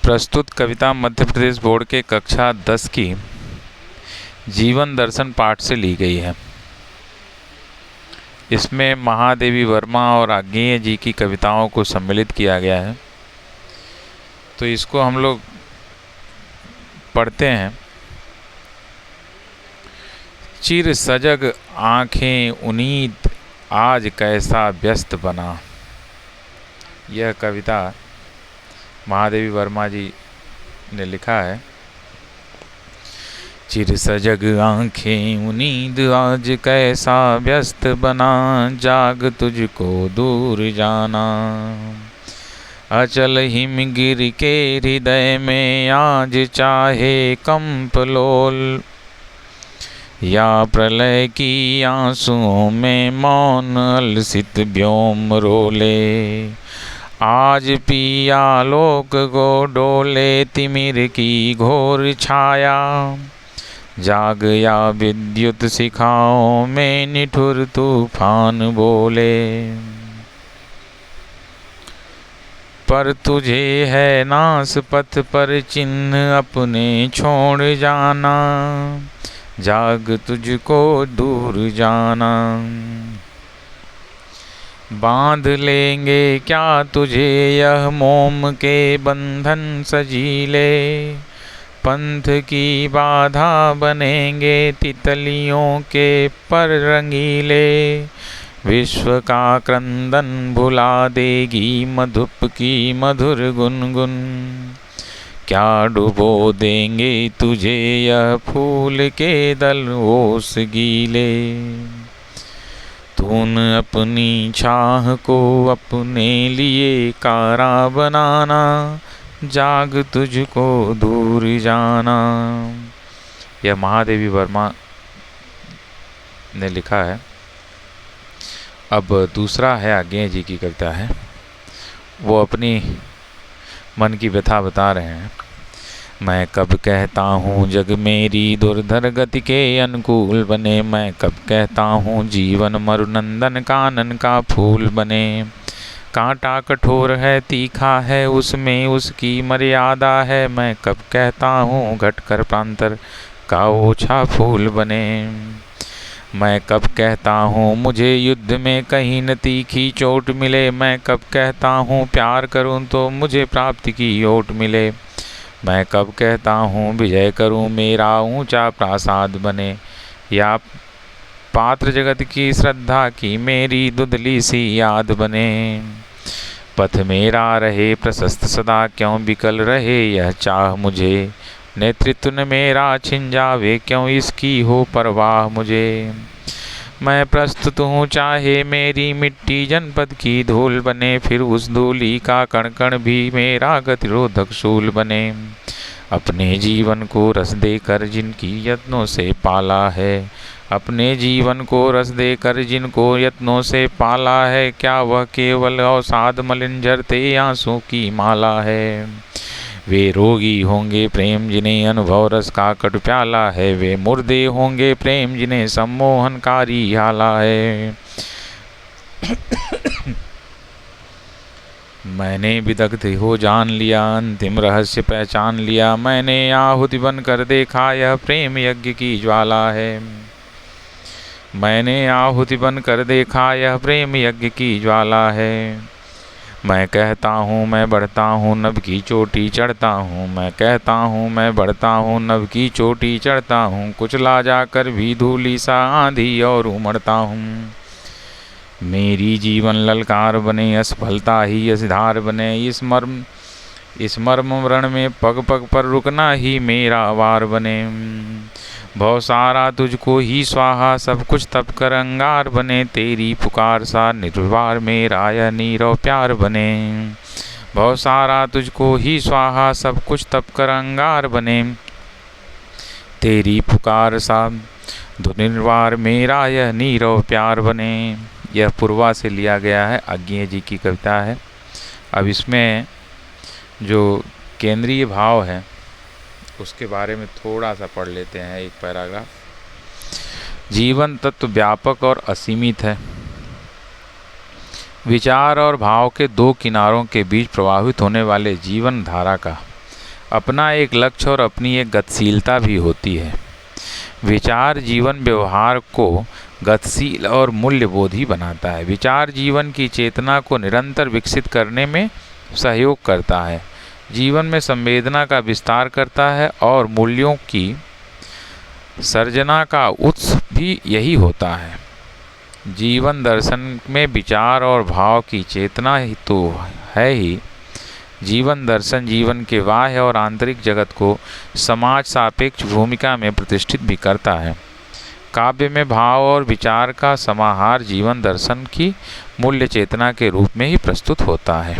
प्रस्तुत कविता मध्य प्रदेश बोर्ड के कक्षा 10 की जीवन दर्शन पाठ से ली गई है। इसमें महादेवी वर्मा और आग्नेय जी की कविताओं को सम्मिलित किया गया है। तो इसको हम लोग पढ़ते हैं। चिर सजग आँखें उनीद आज कैसा व्यस्त बना। यह कविता महादेवी वर्मा जी ने लिखा है। चिर सजग आँखें उनीद आज कैसा व्यस्त बना, जाग तुझको दूर जाना। अचल हिमगिर के हृदय में आज चाहे कंपलोल, या प्रलय की आंसुओं में मौन अलसित व्योम रोले। आज पिया लोक को डोले तिमिर की घोर छाया, जाग या विद्युत शिखाओं में निठुर तूफान बोले। पर तुझे है नास पथ पर चिन्ह अपने छोड़ जाना, जाग तुझको दूर जाना। बांध लेंगे क्या तुझे यह मोम के बंधन सजीले, पंथ की बाधा बनेंगे तितलियों के पर रंगीले। विश्व का क्रंदन भुला देगी मधुप की मधुर गुनगुन, क्या डुबो देंगे तुझे यह फूल के दल ओस गीले। तून अपनी छाह को अपने लिए कारा बनाना, जाग तुझको दूर जाना। यह महादेवी वर्मा ने लिखा है। अब दूसरा है आग्नेय जी की कविता है। वो अपनी मन की व्यथा बता रहे हैं। मैं कब कहता हूँ जग मेरी दुर्धर गति के अनुकूल बने, मैं कब कहता हूँ जीवन मरुनंदन कानन का फूल बने। कांटा कठोर है तीखा है उसमें उसकी मर्यादा है, मैं कब कहता हूँ घटकर प्रांतर का ओछा फूल बने। मैं कब कहता हूँ मुझे युद्ध में कहीं न तीखी चोट मिले, मैं कब कहता हूँ प्यार करूँ तो मुझे प्राप्ति की ओट मिले। मैं कब कहता हूँ विजय करूँ मेरा ऊंचा प्रासाद बने, या पात्र जगत की श्रद्धा की मेरी दुधली सी याद बने। पथ मेरा रहे प्रशस्त सदा क्यों विकल रहे यह चाह मुझे, नेतृत्व न मेरा छिन जावे क्यों इसकी हो परवाह मुझे। मैं प्रस्तुत हूँ चाहे मेरी मिट्टी जनपद की धूल बने, फिर उस धूली का कण कण भी मेरा गतिरोधक शूल बने। अपने जीवन को रस देकर जिनकी यत्नों से पाला है, अपने जीवन को रस देकर जिनको यत्नों से पाला है, क्या वह केवल अवसाद मलिन झरते आंसू की माला है। वे रोगी होंगे प्रेम जिन्हें अनुभव रस का कट प्याला है, वे मुर्दे होंगे प्रेम जिन्हें सम्मोहनकारी हाला है। मैंने विदग्ध हो जान लिया अंतिम रहस्य पहचान लिया, मैंने आहुति बन कर देखा यह प्रेम यज्ञ की ज्वाला है। मैंने आहुति बन कर देखा यह प्रेम यज्ञ की ज्वाला है। मैं कहता हूँ मैं बढ़ता हूँ नभ की चोटी चढ़ता हूँ, मैं कहता हूँ मैं बढ़ता हूँ नभ की चोटी चढ़ता हूँ, कुचला जाकर भी धूली सा आंधी और उमड़ता हूँ। मेरी जीवन ललकार बने असफलता ही असधार बने, इस मर्म व्रण में पग पग पर रुकना ही मेरा वार बने। भव सारा तुझको ही स्वाहा सब कुछ तप कर अंगार बने, तेरी पुकार सा निर्वार मेरा यह नीरव प्यार बने। भव सारा तुझको ही स्वाहा सब कुछ तप कर अंगार बने, तेरी पुकार सा निर्वार मेरा यह नीरव प्यार बने। यह पूर्वा से लिया गया है, आग्नेय जी की कविता है। अब इसमें जो केंद्रीय भाव है उसके बारे में थोड़ा सा पढ़ लेते हैं एक पैराग्राफ। जीवन तत्व व्यापक और असीमित है। विचार और भाव के दो किनारों के बीच प्रवाहित होने वाले जीवन धारा का अपना एक लक्ष्य और अपनी एक गतिशीलता भी होती है। विचार जीवन व्यवहार को गतिशील और मूल्यबोधी बनाता है। विचार जीवन की चेतना को निरंतर विकसित करने में सहयोग करता है, जीवन में संवेदना का विस्तार करता है और मूल्यों की सर्जना का उत्स भी यही होता है। जीवन दर्शन में विचार और भाव की चेतना ही तो है ही। जीवन दर्शन जीवन के बाह्य और आंतरिक जगत को समाज सापेक्ष भूमिका में प्रतिष्ठित भी करता है। काव्य में भाव और विचार का समाहार जीवन दर्शन की मूल्य चेतना के रूप में ही प्रस्तुत होता है।